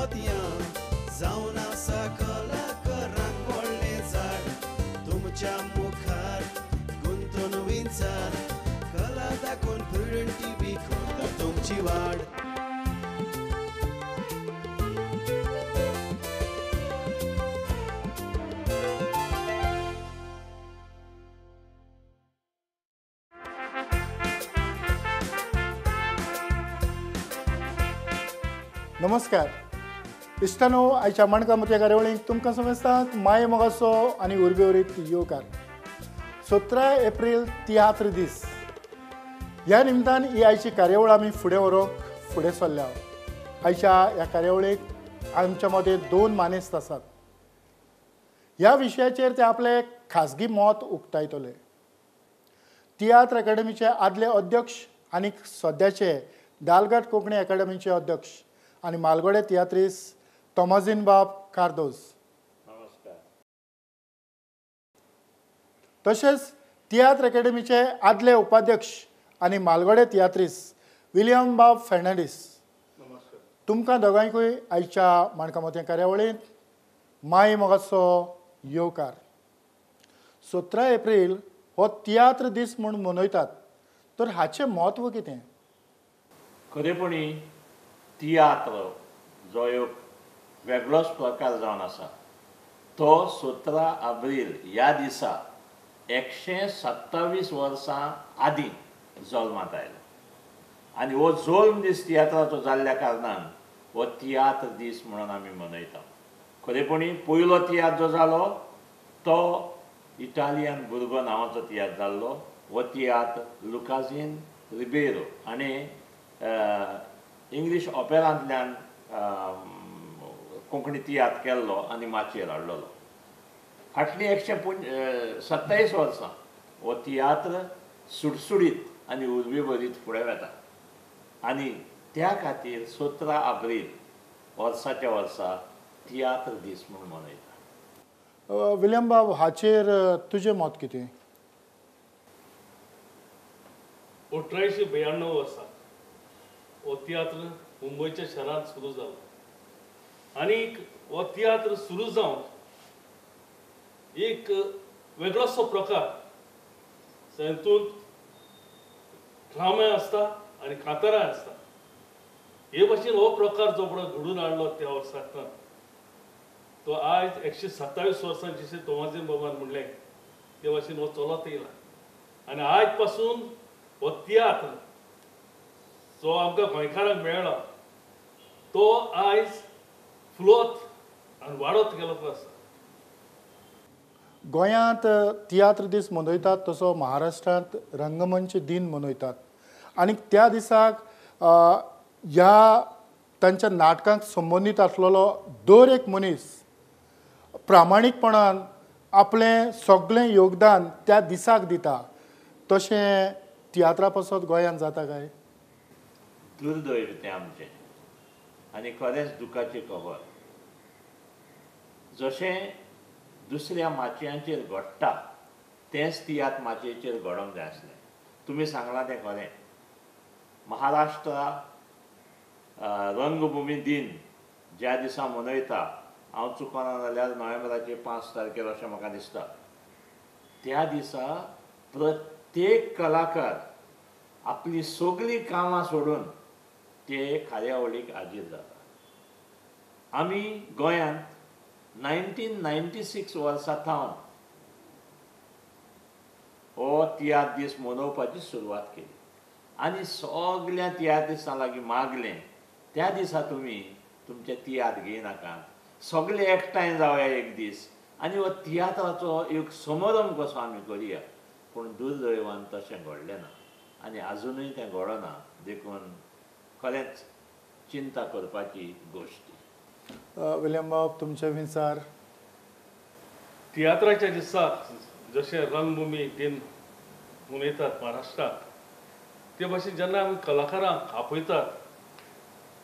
मोतयां जावन आसा कलाकारांक व्हडलें झाड तुमच्या मुखार गुंतून विंचार कला दाखोवन प्रुडंट टीव्ही करता तुमची वाड. नमस्कार इश्टानो, आयच्या मणकामती कार्यावळीक तुमकां समजतात माये मोगाचो आनी उर्बेवरीत येवकार. 17 एप्रील तियात्र दीस ह्या निमतान ही आयची कार्यावळ आमी फुडें व्हरोंक फुडें सरल्या. आयच्या ह्या कार्यावळीक आमच्या मदें 2 मानेस्त आसात. ह्या विशयाचेर ते आपले खाजगी मत उक्तायतले. तियात्र अकादेमीचे आदले अध्यक्ष आनी सद्याचे दालगट कोंकणी अकादेमीचे अध्यक्ष आनी मालगोडे तियात्रीस तोमाजीन बाब कार्दोज. नमस्कार. तशेंच तियात्र अकादेमीचे आदले उपाध्यक्ष आनी मालगोडे तियात्रीस विलियम बाब फेर्नांडीस. नमस्कार. तुमकां दोगांयकूय आयच्या मणकामती कार्यावळींत माय मोगाचो येवकार. 17 एप्रील हो तियात्र दीस म्हूण मनयतात, तर हाचें म्हत्व कितें? खरेपणी तियात्र जो एक वेगळोच प्रकार जावन आसा तो 17 एप्रील ह्या दिसा 127 वर्सां आदीं जल्मात आयलो आनी हो जल्म दीस तियात्राचो जाल्ल्या कारणान हो तियात्र दीस म्हणून आमी मनयता. खरेपणी पयलो तियात्र जो जालो तो इटालियन बुर्गो नांवाचो तियात्र जाल्लो. हो तियात्र लुकाजीन रिबेरो हाणें इंग्लीश ऑपेरांतल्यान कोंकणी तियात्र केल्लो आनी माचयेर हाडलेलो. फाटलीं 127 वर्सां हो तियात्र सुटसुडीत आनी उर्बेभरीत फुडें वता आनी त्या खातीर 17 एप्रील वर्साच्या वर्सा तियात्र दीस म्हणून मनयता. विलियम बाब, हाचेर तुजें मत कितें? 1892 वर्सा हो तियात्र मुंबयच्या शहरांत सुरू जालो आनी हो तियात्र सुरू जावन एक वेगळोसो प्रकार तातूंत ड्रामा आसता आनी कांतारां आसता. हे भाशेन हो प्रकार जो घडून हाडलो त्या वर्साक तो आयज 127 वर्सां जशें तोमाजीन बाबान म्हणलें ते भाशेन हो चलत येयला आनी आयज पासून हो तियात्र जो आमकां गोंयकारांक मेळ्ळा तो आयज फुलोत आनी वाडत गेलो आसा. गोंयांत तियात्र दीस मनयतात तसो महाराष्ट्रांत रंगमंच दिन मनयतात आनी त्या दिसाक ह्या तांच्या नाटकांक संबंदीत आसलेलो दर एक मनीस प्रामाणीकपणान आपलें सगळें योगदान त्या दिसाक दिता. तशें तियात्रा पासत गोंयांत जाता काय? दुर्दैव तें आमचें आनी खरेंच दुखाची खबर. जशें दुसऱ्या माचयांचेर घडटा तेंच तियात्र माचयेचेर घडोंक जाय आसलें. तुमी सांगलां तें खरें. महाराष्ट्रा रंगभुमी दिन ज्या दिसा मनयता, हांव चुकना जाल्यार नोव्हेंबराचे 5 तारखेर अशें म्हाका दिसता, त्या दिसा प्रत्येक कलाकार आपली सगळीं कामां सोडून ते कार्यावळीक हाजीर जाता. आमी गोंयांत 1996 वर्सा सावन हो तियात्र दीस मनोवपाची सुरवात केली आनी सगळ्या तियात्रिस्टां लागीं मागलें त्या दिसा तुमी तुमचें तियात्र घेयनाकात, सगळे एकठांय जावया एक दीस आनी हो तियात्राचो एक समारंभ कसो आमी करया. पूण दुर्दैवान तशें घडलें ना आनी आजुनूय तें घडना. देखून खरेंच चिंता करपाची गोश्ट. विलियम बाब, तुमचे विचार? तियात्राच्या दिसाक जशें रंगभुमी दिन मनयतात महाराष्ट्रात ते भाशेन जेन्ना आमी कलाकारांक आपयतात,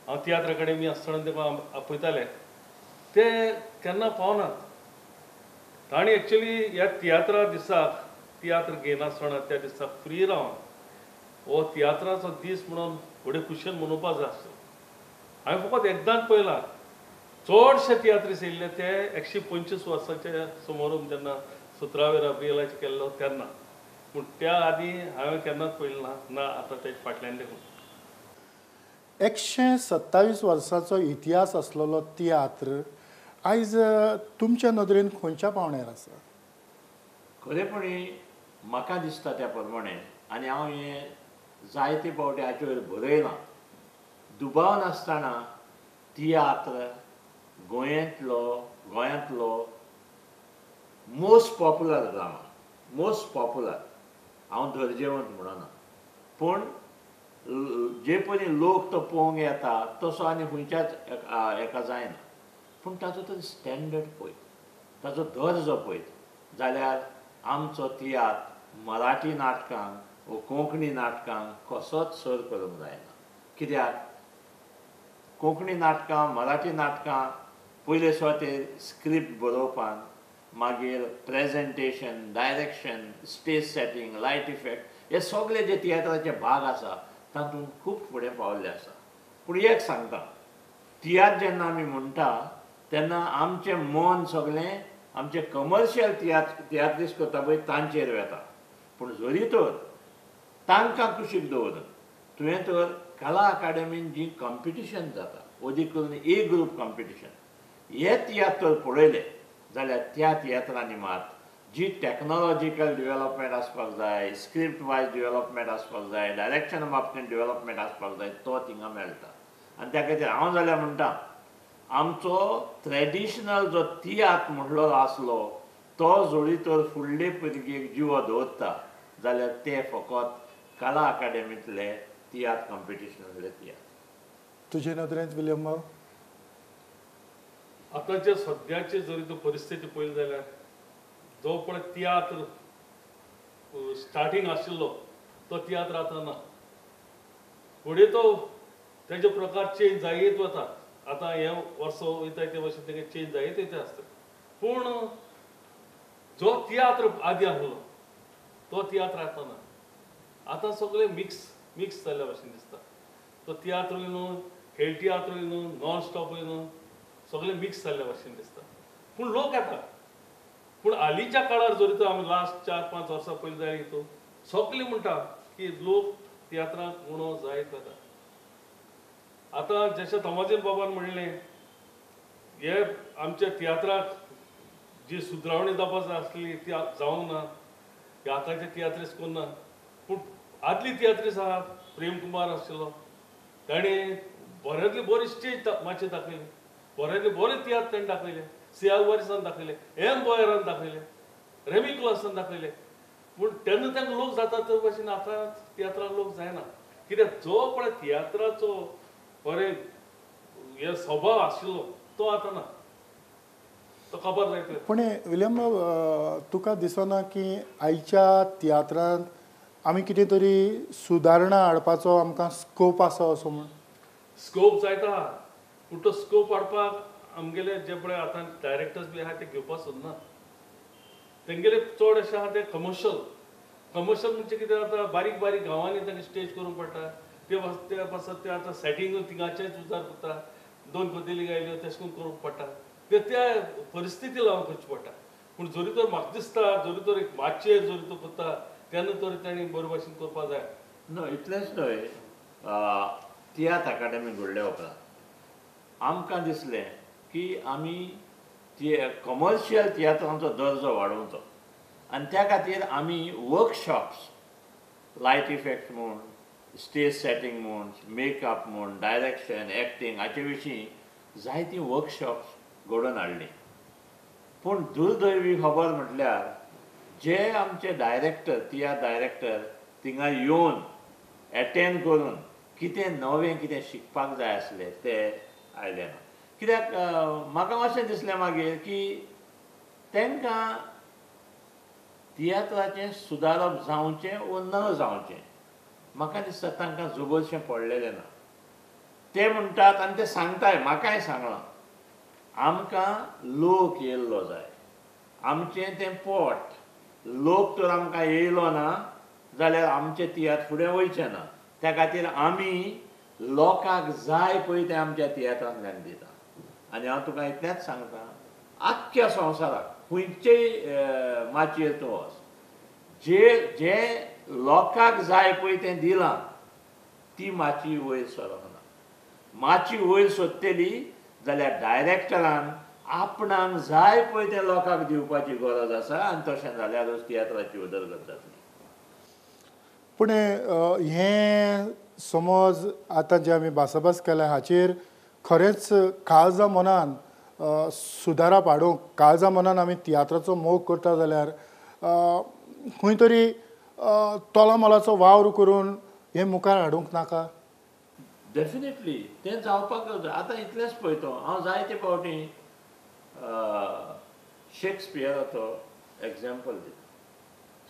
हांव तियात्र अकादेमी आसतना तेन्ना आपयताले, ते केन्ना पावनात. तांणी एक्चुली ह्या तियात्रा दिसाक तियात्र घेयनासतना त्या दिसाक फ्री रावन हो तियात्राचो दीस म्हणून बडे खुशेन मनोवपाक जाय आसलो. हांवें फकत एकदांच पळयलां चडशे तियात्रीस येयल्ले ते 125 वर्साच्या समारोप जेन्ना 17व्या एप्रिलाचेर केल्लो तेन्ना. पूण त्या आदीं हांवें केन्नाच पळयलें ना आतां तेजे फाटल्यान देखून. 127 वर्सांचो इतिहास आसलेलो तियात्र आयज तुमच्या नदरेन खंयच्या पावंड्यार आसा? खरेपणी म्हाका दिसता त्या प्रमाणे आनी हांव हें जायते फावटी हाचे वयर बरयलां, दुबाव नासतना तियात्र गोंयांतलो most popular drama, most popular. हांव दर्जेवंत म्हणना, पूण जे परी लोक तो पळोवंक येता तसो आनी खंयच्याच हेका जायना. पूण ताचो तो स्टँडर्ड पळयत, ताचो दर्जो पळयत जाल्यार आमचो तियात्र मराठी नाटकांक वा कोंकणी नाटकांक कसोच सर करूंक जायना. कित्याक कोंकणी नाटकां मराठी नाटकां पयले स्वातेर स्क्रिप्ट बरोवपान, मागीर presentation, direction, stage setting, light effect हे सगळे जे तियात्राचे भाग आसा तातूंत खूब फुडें पावल्ले आसा. पूण एक सांगता, तियात्र जेन्ना आमी म्हणटा तेन्ना आमचें मन सगळें आमचें कमर्शियल तियात्रीस करता पळय तांचेर वेता. पूण जरी तर तांकां कुशीक दवरून तुवें तर कला अकादेमीन जी कॉम्पिटिशन जाता, अदीक करून ए ग्रूप कॉम्पिटिशन, हे तियात्र पळयले जाल्यार त्या तियात्रांनी मात जी टॅक्नॉलॉजिकल डेव्हलपमेंट आसपाक जाय, स्क्रिप्ट वायज डेव्हलपमेंट आसपाक जाय, डायरेक्शना बाबतींत डेव्हलपमेंट आसपाक जाय, तो थिंगा मेळटा. आनी त्या खातीर हांव जाल्यार म्हणटा, आमचो ट्रेडिशनल जो तियात्र म्हणलो आसलो तो जोडी तर फुडले पिळगेक जिवो दवरता जाल्यार ते फकत कला अकादेमींतले तियात्र कॉम्पिटिशनांतले तियात्र. तुजे नदरेंत विल्यम भाऊ? आतांचे सद्याचे जरी तो परिस्थिती पळयली जाल्यार जो पळय तियात्र स्टार्टींग आशिल्लो तो तियात्र आतां ना. फुडें तो तेजे प्रकार चेंज जायत वता. आतां हे वर्स वयता ते भशेन तेगे चेंज जायत वयता आसता. पूण जो तियात्र आदी आसलो तो तियात्र आतां ना. आतां सगळे मिक्स जाल्ल्या भशेन दिसता. तो तियात्रूय न्हू, खेळ तियात्रूय न्हू, नॉन स्टॉपूय न्हू, सगळे मिक्स जाल्ल्या भशेन दिसता. पूण लोक येता. पूण हालींच्या काळार जरी तर आमी लास्ट 4-5 वर्सां पयलीं जाय हितून सगळे म्हणटा की लोक तियात्रांक उणो जायत वता. आतां जशें तमाजील बाबान म्हणलें, हे आमच्या तियात्राक जी सुदरावणी जावपाक जाय आसली ती जावंक ना. हे आतांचे तियात्रीस करना. पूण आदली तियात्रीस आहा, प्रेम कुमार आशिल्लो, ताणें बऱ्यांतली बरी स्टेज मातशें दाखयली, बऱ्यांतली बरें तियात्र ताणें दाखयलें. सियाल वारिसान दाखयलें, एम गोयरान दाखयलें, रेमी क्लॉसान दाखयलें. पूण तेन्ना तांकां लोक जाता ते भशेन आतां तियात्राक लोक जायना. कित्याक जो पळय तियात्राचो बरें हे स्वभाव आशिल्लो तो आतां ना. तो खबर जायत. पूण विल्यम भाऊ, तुका दिसना की आयच्या तियात्रांत आमी कितें तरी सुदारणा हाडपाचो आमकां स्कोप आसा असो म्हण? स्कोप जायता, पूण तो स्कोप हाडपाक आमगेले जे पळय आतां डायरेक्टर्स बी आहा ते घेवपाक सोदना. तेंगेले चड अशें आहा ते कमर्शियल म्हणजे कितें जाता, बारीक बारीक गांवांनी तांकां स्टेज करूंक पडटा. ते पासत ते आतां सेटींग थिंगाचेच उजार करता, 2 कदेली गायल्यो तशें करून करूंक पडटा. ते त्या परिस्थिती लावन करची पडटा. पूण जरी तर म्हाका दिसता जरी तर एक मातशें जरी तो करता तेन्ना तर तांणी बरे भशेन करपाक जाय. न्हय, इतलेंच न्हय, तियात्र अकादेमी घडल्या उपरांत आमकां दिसलें की आमी कमर्शियल तियात्रांचो दर्जो वाडोवचो. आनी त्या खातीर आमी वर्कशॉप्स, लायट इफेक्ट म्हूण, स्टेज सेटींग म्हूण, मेकअप म्हूण, डायरेक्शन, एक्टींग हाचे विशीं जायतीं वर्कशॉप्स घडोवन हाडलीं. पूण दुर्दैवी खबर म्हटल्यार जे आमचे डायरेक्टर, तियात्र डायरेक्टर थिंगा येवन एटेंड करून कितें नवें कितें शिकपाक जाय आसलें तें आयलें ना. कित्याक म्हाका अशें दिसलें मागीर की तांकां तियात्राचें सुदारप जावचें वो न जावचें म्हाका दिसता तांकां जबरशें पडलेलें ना. ते म्हणटात आनी ते सांगताय, म्हाकाय सांगलां, आमकां लोक येयल्लो जाय. आमचें तें पोट, लोक तर आमकां येयलो ना जाल्यार आमचें तियात्र फुडें वयचें ना. त्या खातीर आमी लोकांक जाय पळय तें आमच्या तियात्रांतल्यान दिता. आनी हांव तुका इतलेंच सांगता, आख्ख्या संवसाराक खंयचेय माचयेर तूं वच, जे लोकांक जाय पळय तें दिलां, ती माची वयर सरना. माची वयर सोदतली जाल्यार डायरेक्टरान आपणाक जाय पळय तें लोकांक दिवपाची गरज आसा, आनी तशें जाल्यारूच तियात्राची उदरगत जातली. पूण हें समज आतां जे आमी भासाभास केल्या हाचेर खरेंच काळजा मनान सुदारप हाडूंक, काळजा मनान आमी तियात्राचो मोग करता जाल्यार खंय तरी तोलामोलाचो वावर करून हें मुखार हाडूंक नाका. डेफिनेटली तें जावपाक जाय. आतां इतलेंच पळयतो, हांव जायते फावटी शेक्सपियराचो एग्जाम्पल दिता.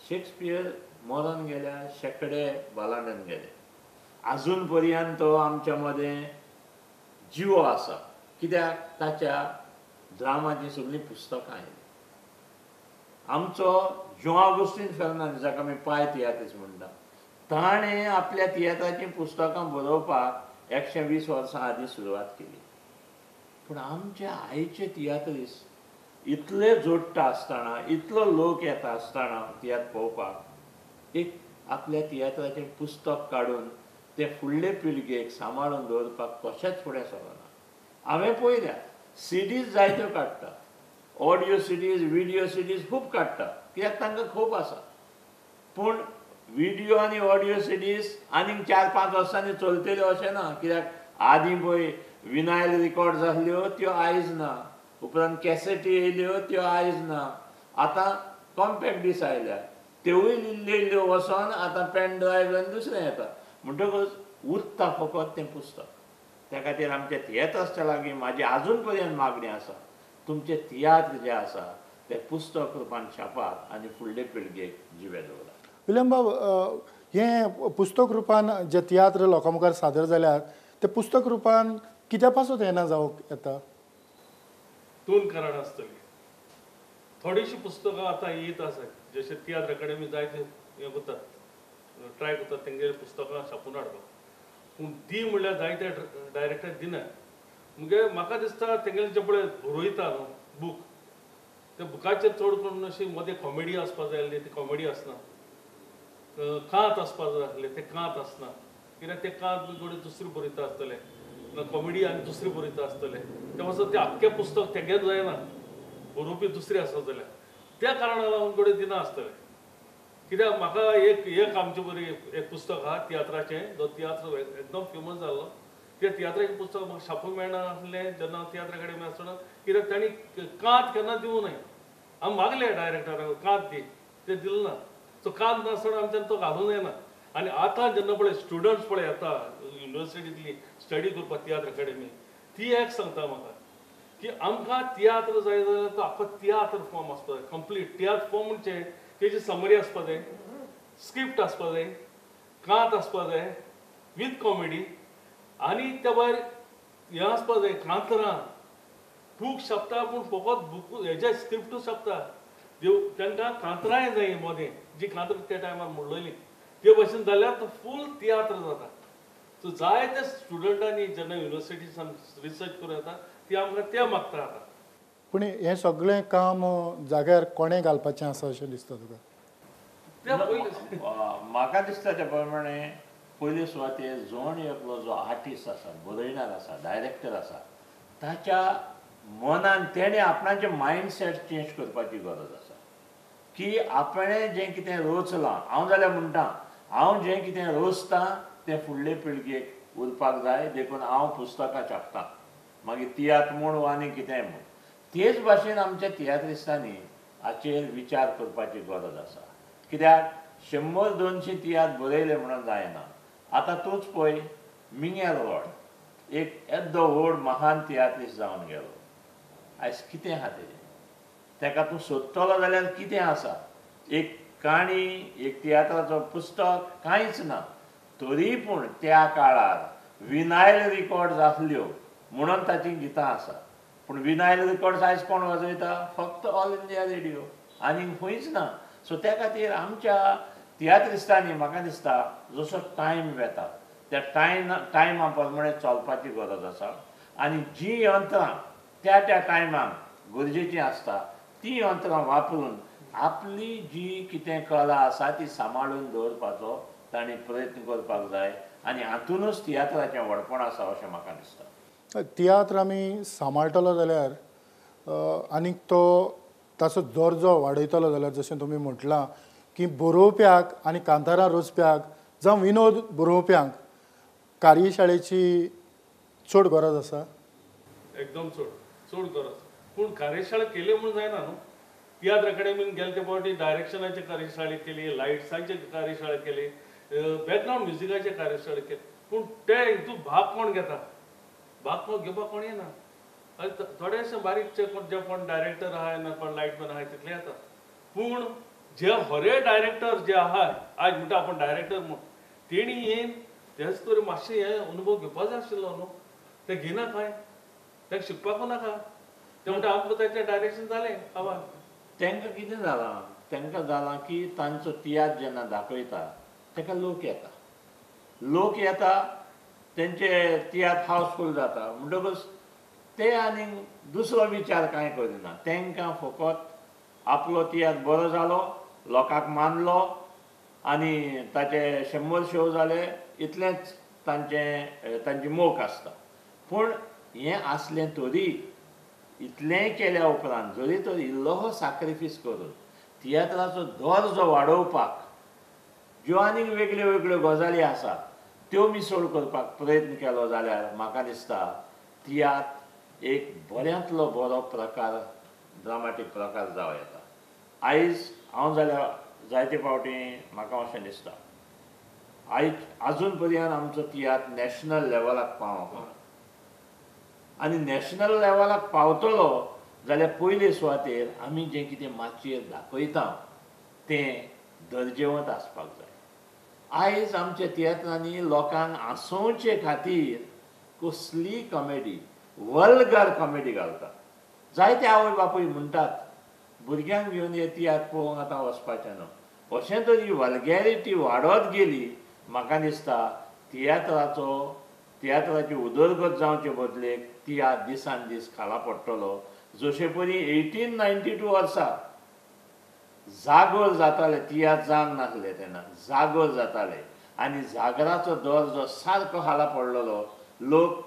शेक्सपियर मरण गेल्या शेकडे बालांड्यान गेले, आजून पर्यंत तो आमच्या मदें जिवो आसा. कित्याक ताच्या ड्रामाची सगळीं पुस्तकां आयलीं. आमचो जॉन ऑगस्टीन फेर्नांडीस, जाका आमी पाय तियात्रीस म्हणटा, ताणें आपल्या तियात्राचीं पुस्तकां बरोवपाक 120 वर्सां आदीं सुरवात केली. पूण आमचे आयचे तियात्रीस इतले जोडटा आसतना, इतलो लोक येता आसतना तियात्र पळोवपाक, एक आपल्या तियात्राचें पुस्तक काडून ते फुडले पिळगेक सांबाळून दवरपाक कशेंच फुडें सरना. हांवें पळयल्या सिडीज जायत्यो काडटा, ऑडियो सिडीज, व्हिडियो सिडीज खूब काडटा, कित्याक तांकां खूब आसा. पूण व्हिडियो आनी ऑडियो सिडीज आनीक 4-5 वर्सांनी चलतल्यो अशें ना. कित्याक आदीं पळय विनायल रिकॉर्ड जाल्ल्यो त्यो आयज ना, उपरांत कॅसेटी येयल्यो त्यो आयज ना, आतां कॉम्पॅक्ट डिस्क आयल्या, त्योय इल्ल्यो वचोन आतां पेन ड्रायव्ह आनी दुसरें येता. म्हणटकच उरता फकत तें पुस्तक. त्या खातीर आमच्या तियात्राच्या लागीं म्हाजी आजून पर्यंत मागणी आसा, तुमचें तियात्र जें आसा तें पुस्तक रुपान छापात आनी फुडले पिळगेक जिवें दवरात. विल्यम बाब, हें पुस्तक रुपान जे तियात्र लोकां मुखार सादर जाल्यात ते पुस्तक रुपान कित्या पासून येना जावंक येता? 2 कारणां आसतलीं. थोडीशीं पुस्तकां आतां येत आसात, जशें तियात्र अकाडेमी जायते हें करतात, ट्राय करतात तेंगेर पुस्तकां छापून हाडपाक. पूण दी म्हणल्यार जायते डायरेक्टर दिनात. म्हणजे म्हाका दिसता तेंगेले जे पळय बरयता न्हू बूक, त्या बुकाचेर चड करून अशी मदें कॉमेडी आसपाक जाय आसली, ती कॉमेडी आसना. कांत आसपाक जाय आसले, ते कांत आसना. कित्याक ते कांत थोडी दुसरी बरयता आसतले, कॉमेडी आनी दुसरी बरयता आसतले. ते पासून ते आख्खें पुस्तक तेगेर जायना, बरोवपी दुसरी आसा जाल्यार त्या कारणाक लागून कडेन दिना आसतलें. कित्याक म्हाका एक आमचे बरी एक पुस्तक आहा तियात्राचें, जो तियात्र एकदम फेमस जाल्लो. त्या तियात्राचें पुस्तक म्हाका छापूंक मेळना आसलें जेन्ना हांव तियात्र अकाडेमी आसतना, कित्याक तांणी कांत केन्ना दिवं न्हय. हांव मागलें डायरेक्टराक कांत दी, ते दिलो ना. सो कांत नासतना आमच्यान तो घालूं येना. आनी आतां जेन्ना पळय स्टुडंट्स पळय येता युनिवर्सिटींतली स्टडी करपाक तियात्र अकाडेमी, ती एक सांगता म्हाका की आमकां तियात्र जाय जाल्यार तो आख्खो तियात्र फॉर्म आसपा जाय, कंप्लीट तियात्र फॉर्म म्हणजे तेजी समरी आसपा जाय, स्क्रिप्ट आसपा जाय, कांत आसपा जाय वीथ कॉमेडी, आनी त्या भायर हें आसपा जाय कांतरां. बूक छापता पूण फकत बूक हेजे स्क्रिप्टूच छापता. तांकां कांतरांय जाय मदें, जी कांतरां त्या टायमार म्हणलोली ते भशेन जाल्यार तो फूल तियात्र जाता. सो जायते स्टुडंटांनी जेन्ना युनिवर्सिटीसान रिसर्च करूं येता ती आमकां ते मागता आतां. पूण हें सगळें काम जाग्यार कोणें घालपाचें आसा अशें दिसता तुका? म्हाका दिसता त्या प्रमाणे पयले सुवातेर जोण एकलो जो आर्टिस्ट आसा, बरयणार आसा, डायरेक्टर आसा, ताच्या मनान तेणें आपणाचें मायंडसेट चेंज करपाची गरज आसा. की आपणें जें कितें रोचलां, हांव जाल्यार म्हणटा हांव जें कितें रोचतां तें फुडले पिळगेक उरपाक जाय. देखून हांव पुस्तकां छापतां, मागीर तियात्र म्हूण वा आनी कितेंय म्हूण. तेच भाशेन आमच्या तियात्रिस्टांनी हाचेर विचार करपाची गरज आसा. कित्याक 100-200 तियात्र बरयले म्हणून जायना. आतां तूंच पळय, मिंगेल रॉड एक येद्दो व्हड महान तियात्रिस्ट जावन गेलो. आयज कितें आहा तेजें? तेका तूं सोदतलो जाल्यार कितें आसा? एक काणी, एक तियात्राचो पुस्तक, कांयच ना. तरी पूण त्या काळार विनायल रिकॉर्ड्स आसल्यो म्हणून ताचीं गितां आसा. पूण विनायल रिकॉर्ड्स आयज कोण वाजयता? फक्त ऑल इंडिया रेडिओ, आनीक खंयच ना. सो त्या खातीर आमच्या तियात्रिस्टांनी म्हाका दिसता जसो टायम वेता त्या टायमा प्रमाणे चलपाची गरज आसा. आनी जीं यंत्रां त्या त्या टायमाक गरजेची आसता ती यंत्रां वापरून आपली जी कितें कला आसा ती सांबाळून दवरपाचो तांणी प्रयत्न करपाक जाय आनी हातूनच तियात्राचें व्हडपण आसा अशें म्हाका दिसता. तियात्र आमी सांबाळटलो जाल्यार आनीक तो ताचो दर्जो वाडयतलो जाल्यार जशें तुमी म्हटलां की बरोवप्याक आनी कांतारां रचप्याक जावं विनोद बरोवप्यांक कार्यशाळेची चड गरज आसा. एकदम चड गरज. पूण कार्यशाळा केल्यो म्हणून जायना न्हू. तियात्र अकाडेमीन गेले ते फावटी डायरेक्शनाचे कार्यशाळा केली, लायट्सांचे कार्यशाळा केली, बॅकग्रावंड म्युजिकाचे कार्यशाळा केली. पूण ते हितून भाग कोण घेता? भाग घेवपाक कोण येना. थोडेशे बारीकचे जे कोण डायरेक्टर आहाय ना कोण लायटमॅन आहाय तितले येता. पूण जे खरे डायरेक्टर जे आहाय आज म्हणटा आपण डायरेक्टर म्हूण तेणी येवन तेच तरी मातशें हे अनुभव घेवपा जाय आशिल्लो न्हू. ते घेना काय, ताका शिकपाकू नाका. ते म्हणटा आमकां ताचें डायरेक्शन जालें आवाज. तांकां कितें जालां? तांकां जालां की तांचो तियात्र जेन्ना दाखयता ताका लोक येता. लोक येता तेंचे तियात्र हावसफूल जाता म्हणटकच ते आनीक दुसरो विचार कांय करिना. तांकां फकत आपलो तियात्र बरो जालो, लोकांक मानलो आनी ताचे 100 शो जाले इतलेंच तांची मोख आसता. पूण हें आसलें तरी इतलेंय केल्या उपरांत जरी तर इल्लोसो सॅक्रिफीस करून तियात्राचो दर्जो वाडोवपाक ज्यो आनीक वेगळ्यो वेगळ्यो गजाली आसा त्यो मिसळ करपाक प्रयत्न केलो जाल्यार म्हाका दिसता तियात्र एक बऱ्यांतलो बरो प्रकार ड्रामाटीक प्रकार जावं येता. आयज हांव जाल्यार जायते फावटी म्हाका अशें दिसता आयज आजून पर्यंत आमचो तियात्र नॅशनल लेवलाक पावोंक आनी नॅशनल लेवलाक पावतलो जाल्यार पयले सुवातेर आमी जें कितें माचयेर दाखयता तें दर्जेवंत आसपाक जाय. आयज आमच्या तियात्रांनी लोकांक हांसोवचे खातीर कसली कॉमेडी वल्गर कॉमेडी घालता. जायते आवय बापूय म्हणटात भुरग्यांक घेवन हे तियात्र पळोवंक आतां वचपाचें न्हू. अशें तरी वल्गॅरिटी वाडत गेली म्हाका दिसता तियात्राची उदरगत जावचे बदलेक तियात्र दिसान दीस खाला पडटलो. जशे परी 1892 वर्सा जागोर जाताले तियात्र जावंक नासले तेन्ना जागोर जाताले आनी जागराचो दर्जो सारको खाला पडलेलो. लोक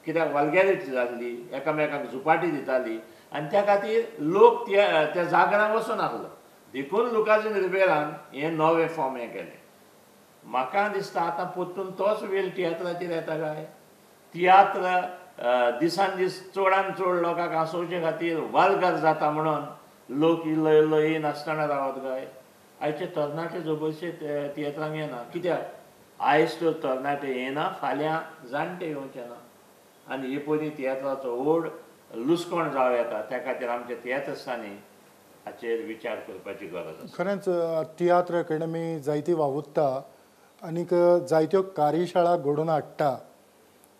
कित्याक वल्गॅरिटी जाल्ली एकामेकांक झुपाटी दिताली आनी त्या खातीर लोक त्या जागराक वचनासलो. देखून लुकाजीन रिबेरान हें नवें फॉर्म हें केलें. म्हाका दिसता आतां परतून तोच वेळ तियात्राचेर येता काय. तियात्र दिसान दीस चडान चड लोकांक हांसोवचे खातीर वल्गर जाता म्हणून लोक इल्लो इल्लो येनासतना रावत काय. आयचे तरणाटे जबरशे तियात्रांक येना. कित्याक आयज तर तरणाटे येना फाल्यां जाणटे येवचे ना आनी हे पयलीं तियात्राचो ओड लुसकोण जावं येता. त्या खातीर आमच्या तियात्रस्थानी हाचेर विचार करपाची गरज आसा. खरेंच तियात्र अकाडेमी जायती वावुरता आनीक जायत्यो कार्यशाळा घडोवन हाडटा.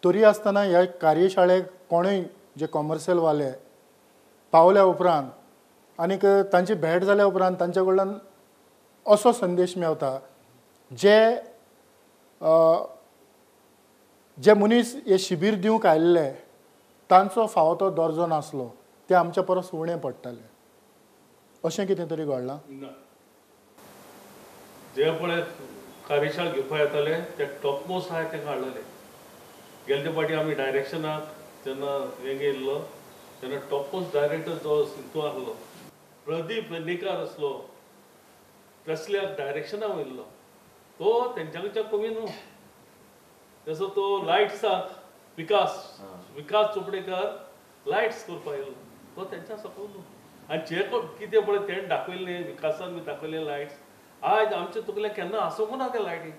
तरी आसतना ह्या कार्यशाळेक कोणूय जे कॉमर्शियल वाले पावल्या उपरांत आनीक तांची भेट जाल्या उपरांत तांचे कडल्यान असो संदेश मेवता जे मनीस हे शिबीर दिवंक आयिल्ले तांचो फावो तो दर्जो नासलो ते आमच्या परस उणें पडटाले. अशें कितें तरी घडलां ना. जे पळय कार्यशाळा घेवपा येताले ते टॉप मोस्ट आहाय ते हाडलेले. गेले ते फावटी आमी डायरेक्शनाक जेन्ना हें गेल्लो तेन्ना टॉप मोस्ट डायरेक्टर जो सिंधू आसलो प्रदीप पेडणेकर आसलो तसल्या डायरेक्शनाक वयल्लो. तो तेंच्या कडच्या कमी न्हू. तसो तो लायट्साक विकास चोपडेकर लायट्स करपा येयलो. तो तेंच्या सकयल न्हू. आनी जे कितें पळय तेणें दाखयल्ले विकासान बी दाखयल्ले लायट्स आज आमच्या तकलेक केन्ना आसोंकू ना ते लायटी.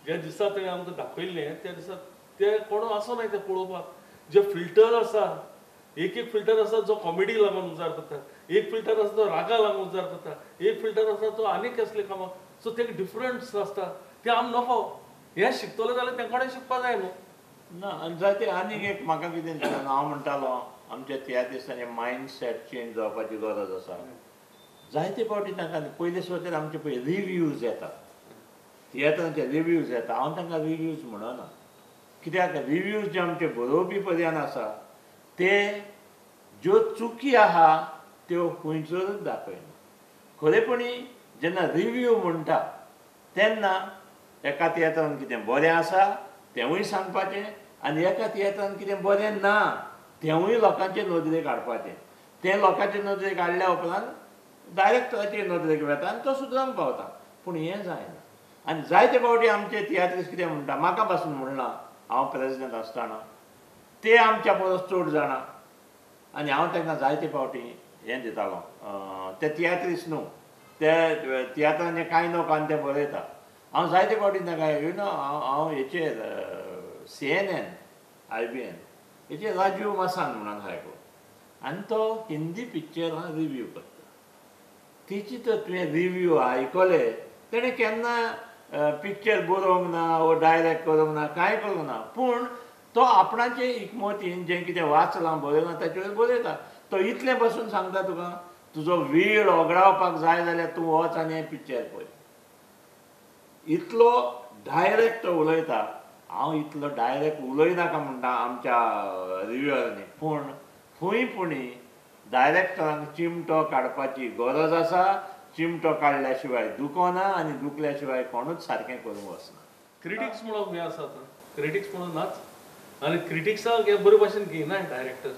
जे दिसा तेणें आमकां दाखयल्लें त्या दिसा ते कोण आसोनाय ते पळोवपाक. जे फिल्टर आसा एक फिल्टर आसा जो कॉमेडी लागून उजार करता, एक फिल्टर आसा तो रागा लागून उजार करता, एक फिल्टर आसा तो आनीक कसले कामां. सो तेका डिफरंस आसता ते आमी नको. हें शिकतलो जाल्यार तेंकोडे शिकपा जाय न्हू. ना आनी जायते आनीक एक म्हाका कितें दिसता हांव म्हणटालो आमच्या तियात्रिस्तांनी मायंडसेट चेंज जावपाची गरज आसा. जायते फावटी तांकां पयले सुवातेर आमचे पळय रिव्यूज येतात तियात्रांचे रिव्यूज येता. हांव तांकां रिव्यूज म्हणना. कित्याक रिव्यूज जे आमचे बरोवपी पर्यंत आसा ते ज्यो चुकी आहा त्यो खंयचोच दाखयना. खरेपणी जेन्ना रिव्यू म्हणटा तेन्ना एका तियात्रान कितें बरें आसा तेंवूय सांगपाचें आनी एका तियात्रान कितें बरें ना तेंवूय लोकांचे नदरेक हाडपाचें. तें लोकांचे नदरेक हाडल्या उपरांत डायरेक्टराचे नदरेक वता आनी तो सुदारूंक पावता. पूण हें जायना. आनी जायते फावटी आमचे तियात्रिस्ट कितें म्हणटा, म्हाका पासून म्हणलां, हांव प्रेजिडेंट आसतना ते आमच्या परस चड जाणा. आनी हांव तांकां जायते फावटी हें दितालो, ते तियात्रिस्ट न्हू, ते तियात्रांचे कांय नोकान ते बरयता. हांव जायते फावटी ताका हांव हेचेर CNN IBN हेचेर राजीव मसान म्हणून आसा एकलो, आनी तो हिंदी पिक्चरां रिव्यू करता. तेची तर तुवें रिव्यू आयकले, तेणें केन्ना पिक्चर बरोवंक ना वो डायरेक्ट करूंक ना, कांय करूंक ना. पूण तो आपणाचे एकमतीन जें कितें वाचलां बरयलां ताचे वयर बरयता. तो इतलें बसून सांगता तुका, तुजो वेळ वगडावपाक जाय जाल्यार तूं वच आनी हें पिक्चर पळय. इतलो डायरेक्ट तो उलयता. हांव इतलो डायरेक्ट उलयनाका म्हणटा आमच्या रिव्यूअरांनी, पूण खंयपुणी डायरेक्टरांक चिमटो काडपाची गरज आसा. चिमटो काडल्या शिवाय दुखना आनी दुखल्या शिवाय कोणूच सारकें करूंक वचना. क्रिटिक्स म्हणून हें आसात, क्रिटिक्स म्हणून नाच. आनी क्रिटिक्साक हे बरे भाशेन घेयना डायरेक्टर.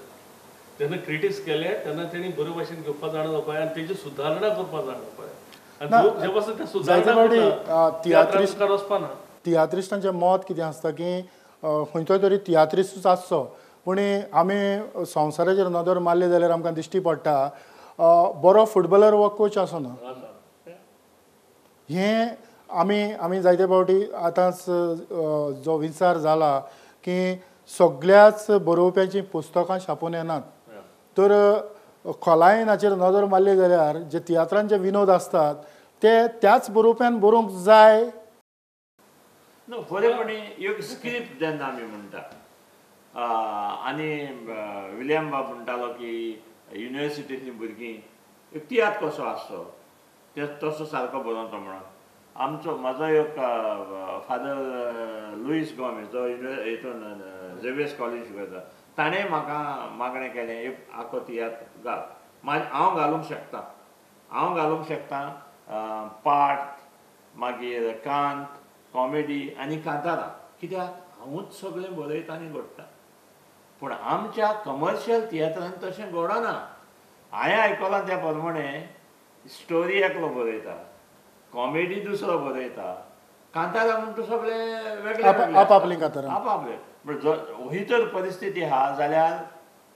जेन्ना क्रिटिक्स केले तेन्ना तेणी बरे भाशेन घेवपाक जाणा जावपाक जाय आनी तेजी सुदारणा करपाक जाणा जावपाक जाय. आनी जे पासून ते सुदारणा तियात्रांत वचपाना. तियात्रिस्टांचें मत कितें आसता की खंयचो तरी तियात्रिस्टूच आसचो, पूण आमी संवसाराचेर नदर मारली जाल्यार आमकां दिश्टी पडटा बरो फुटबॉलर वो कोच आसना. हें आमी जायते फावटी आतांच जो विचार जाला की सगळ्याच बरोवप्यांची पुस्तकां छापून येनात. तर खोलायनाचेर नदर मारली जाल्यार जे तियात्रांचे विनोद आसतात ते त्याच बरोवप्यान बरोवंक जाय. खरेपणी एक स्क्रिप्ट जेन्ना आमी म्हणटा, आनी विलियम बाब म्हणटालो की युनिवर्सिटींतलीं भुरगीं एक तियात्र कसो आसचो ते तसो सारको बरोवचो म्हणून. म्हाजो एक फादर लुईस गॉमेज जो हितून झेवियर्स कॉलेज शिकयता, ताणें म्हाका मागणें केलें एक आखो तियात्र घाल. हांव घालूंक शकता पाठ, मागीर कांत, कॉमेडी आनी कांतारां, कित्याक हांवूच सगळें बरयता आनी घडटा. पूण आमच्या कमर्शियल तियात्रांत तशें घडना. हांवें आयकलां त्या प्रमाणें स्टोरी एकलो बरयता, कॉमेडी दुसरो बरयता, कांतारां म्हणटा तूं सगळें वेगळें आपआपलीं कांतारां आपआपलें. ही जर परिस्थिती आहा जाल्यार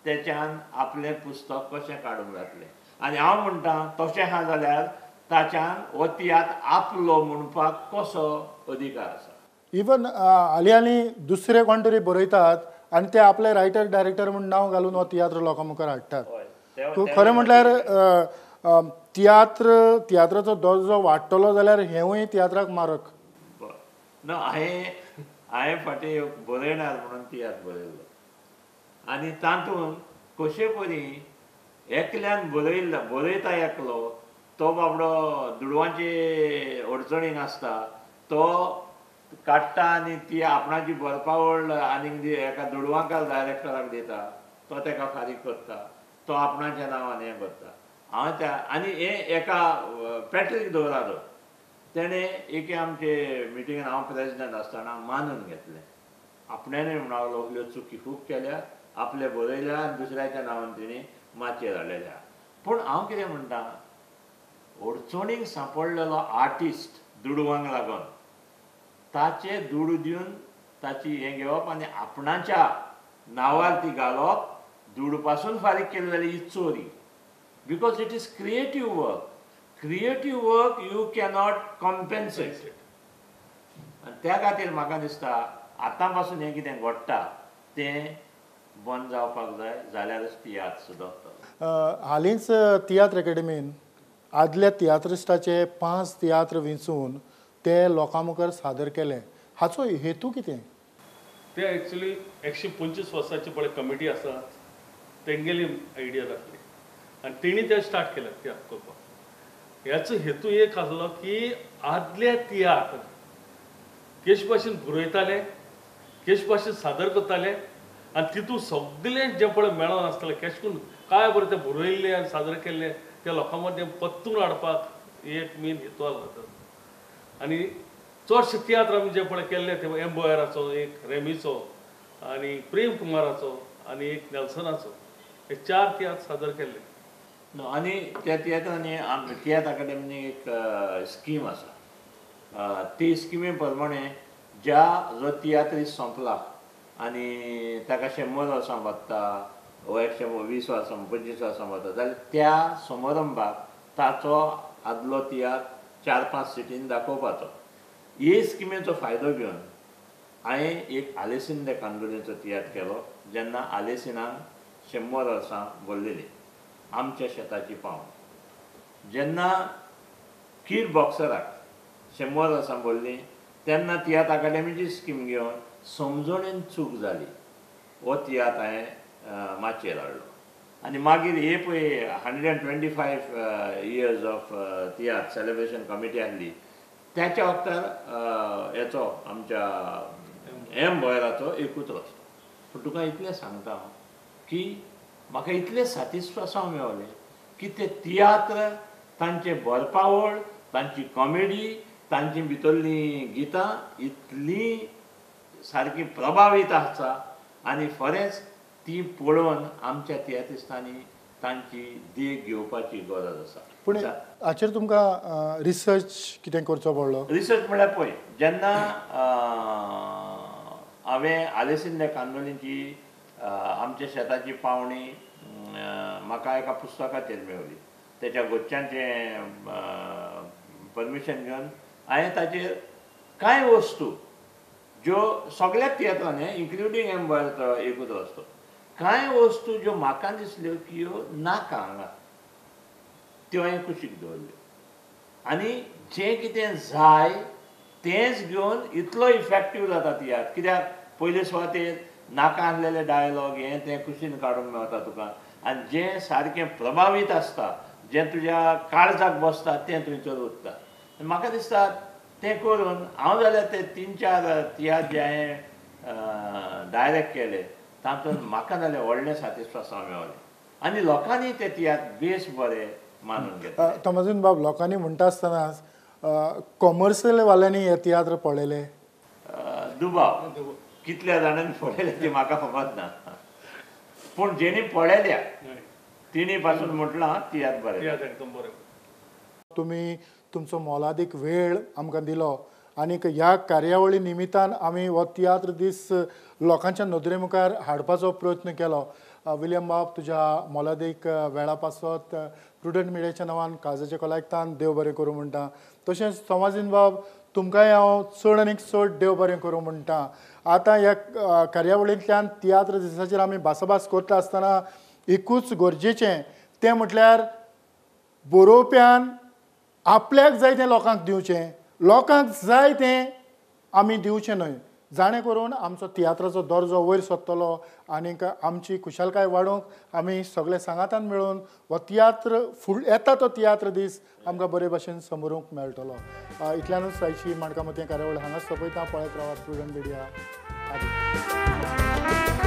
तेच्यान आपलें पुस्तक कशें काडूंक जातलें. आनी हांव म्हणटा तशें आहा जाल्यार ताच्यान हो तियात्र आपलो म्हणपाक कसो अधिकार आसा. इवन हालीं दुसरे कोण तरी बरयतात आनी ते आपले रायटर डायरेक्टर म्हूण नांव घालून हो तियात्र लोकां मुखार हाडटात. खरें म्हटल्यार तियात्राचो दर्जो वाडटलो जाल्यार हेंवूय तियात्राक मारक. हांवें फाटीं बरयणार म्हणून तियात्र बरयल्लो आनी तातूंत कशे परी एकल्यान बरयता एकलो, तो बाबडो दुडवांचे अडचणीन आसता, तो काडटा आनी ती आपणाची बरपावळ आनीक एका दुडवांकार डायरेक्टराक दिता, तो ताका फारीक करता, तो आपणाच्या नांवान हें करता. आनी हें एका पॅट्रीक दवरालो, तेणें एके आमचे मिटिंगेन हांव प्रेजिडेंट आसतना मानून घेतलें. आपण्यानूय म्हणलो असल्यो चुकी खूब केल्या, आपले बरयल्या आनी दुसऱ्याच्या नांवान तेणी माचयेर हाडलेल्या. पूण हांव कितें म्हणटा, अडचणीक सांपडलेलो आर्टिस्ट दुडवांक लागून ताचे दुडू दिवन ताची हें घेवप आनी आपणाच्या नांवार ती घालप, दुडू पासून फारीक केली जाल्यार ही चोरी. Because it is creative work. Creative work you cannot compensate. आनी त्या खातीर म्हाका दिसता आतां पासून हें कितें घडटा तें बंद जावपाक जाय, जाल्यारच तियात्र सुदारतलो. हालींच तियात्र एकेडमीन आदल्या तियात्रिस्टाचे 5 तियात्र विंचून ते लोकां मुखार सादर केले. हाचो हेतू कितें? ते एक्चुली 125 वर्सांची पळय कमिटी आसा तेंगेली आयडिया जातली आनी तेणी ते स्टार्ट केलें तियात्र करपाक. ह्याचो हेतू एक आसलो की आदले तियात्र केश भाशेन बरयताले, केश भाशेन सादर करताले आनी तितून सगळें जें पळय मेळोन आसतलें केश करून काय बरें तें बरयल्लें आनी सादर केल्लें त्या लोकां मदें परतून हाडपाक एक मेन हेतू आसलो आनी चडशे तियात्र आमी जे पळय केल्ले ते एम बोयराचो एक रेमीचो आनी प्रेम कुमाराचो आनी एक नेल्सनाचो हे 4 तियात्र सादर केल्ले आनी त्या तियात्रांनी तियात्र अकादेमीनी एक स्कीम आसा ती स्किमी प्रमाणे जो तियात्रीस संपला आनी ताका 100 वर्सां बसता वा 120 वर्सां 25 वर्सां बसता जाल्यार त्या समारंभाक ताचो आदलो तियात्र 4-5 सिटीन दाखोवपाचो हे स्किमेचो फायदो घेवन हांवें एक आलेसिन कांदोळेचो तियात्र केलो जेन्ना आलेसिनाक 100 वर्सां भरलेली आमच्या शेताची पावण जेन्ना कीड बॉक्सराक 100 वर्सां भरली तेन्ना तियात्र अकादेमीची स्कीम घेवन समजणेन चूक जाली हो तियात्र हांवें माचयेर हाडलो आनी मागीर हे पळय 125 years of tiatr celebration committee आसली त्याच्या वक्तार हेचो आमच्या एम बोयराचो एकूच रस्तो पूण तुका इतलें सांगता की म्हाका इतलें सॅटिस्फॅक्शन मेळ्ळें की ते तियात्र तांचे भरपावळ तांची कॉमेडी तांची भितरलीं गितां इतली सारकी प्रभावीत आसा आनी खरेंच ती पळोवन आमच्या तियात्रिस्तांनी तांची देख घेवपाची गरज आसा पूण हाचेर तुमकां रिसर्च कितें करचो पडलो रिसर्च म्हळ्यार पळय जेन्ना हांवें आलेसिल्ल्या कांदोळींची आमच्या शेताची पावणी म्हाका एका पुस्तकाचेर मेळ्ळी तेच्या गोच्यांचें परमिशन घेवन हांवें ताचेर कांय वस्तू ज्यो सगळ्याच तियात्रांनी इन्क्लुडींग एम बोयराचो एकूच रस्तो कांय वस्तू ज्यो म्हाका दिसल्यो की ह्यो नाका हांगा त्यो हांवें कुशीक दवरल्यो आनी जें कितें जाय तेंच घेवन इतलो इफेक्टीव जाता तियात्र कित्याक पयले सुवातेर नाका आसलेले डायलॉग हें तें कुशीन काडूंक मेळटा तुका आनी जें सारकें प्रभावीत आसता जें तुज्या काळजाक बसता तें थंयसर उरता म्हाका दिसता तें करून हांव जाल्यार ते 3-4 तियात्र जे हांवें डायरेक्ट केले तातूंत म्हाका जाल्यार व्हडलें सॅटिस्फॅक्शन मेळ्ळें आनी लोकांनी ते तियात्र बेस बरें मानून घेतले तमाजीन बाब लोकांनी म्हणटा आसतना कॉमर्शियल वाल्यांनी हे तियात्र पळयले दुबाव कितल्या जाणांनी पळयले ती म्हाका खबर ना पूण जेणी पळयल्या तिणी पासून म्हटलां तियात्र बरें तियात्र एकदम बरें तुमी तुमचो मोलादीक वेळ आमकां दिलो आनीक ह्या कार्यावळी निमित्तान आमी हो तियात्र दीस लोकांच्या नदरे मुखार हाडपाचो प्रयत्न केलो विलियम बाब तुज्या मोलादीक वेळा पासत प्रुडंट मिडियाच्या नांवान काळजाच्या कलायकतान देव बरें करूं म्हणटा तशेंच समाजीन बाब तुमकांय हांव चड आनीक चड देव बरें करूं म्हणटा आतां ह्या कार्यावळींतल्यान तियात्र दिसाचेर आमी भासाभास करता आसतना एकूच गरजेचें तें म्हटल्यार बरोवप्यान आपल्याक जाय तें लोकांक दिवचें लोकांक जाय तें आमी दिवचें न्हय जाणे करून आमचो तियात्राचो दर्जो वयर सरतलो आनीक आमची खुशालकाय वाडोवंक आमी सगळे सांगातान मेळून हो तियात्र येता तो तियात्र दीस आमकां बरे भाशेन समोरूंक मेळटलो इतल्यानूच आयची माणकामती कार्यावळ हांगाच सोंपयता पळयत रावात प्रुडंट मिडिया आदी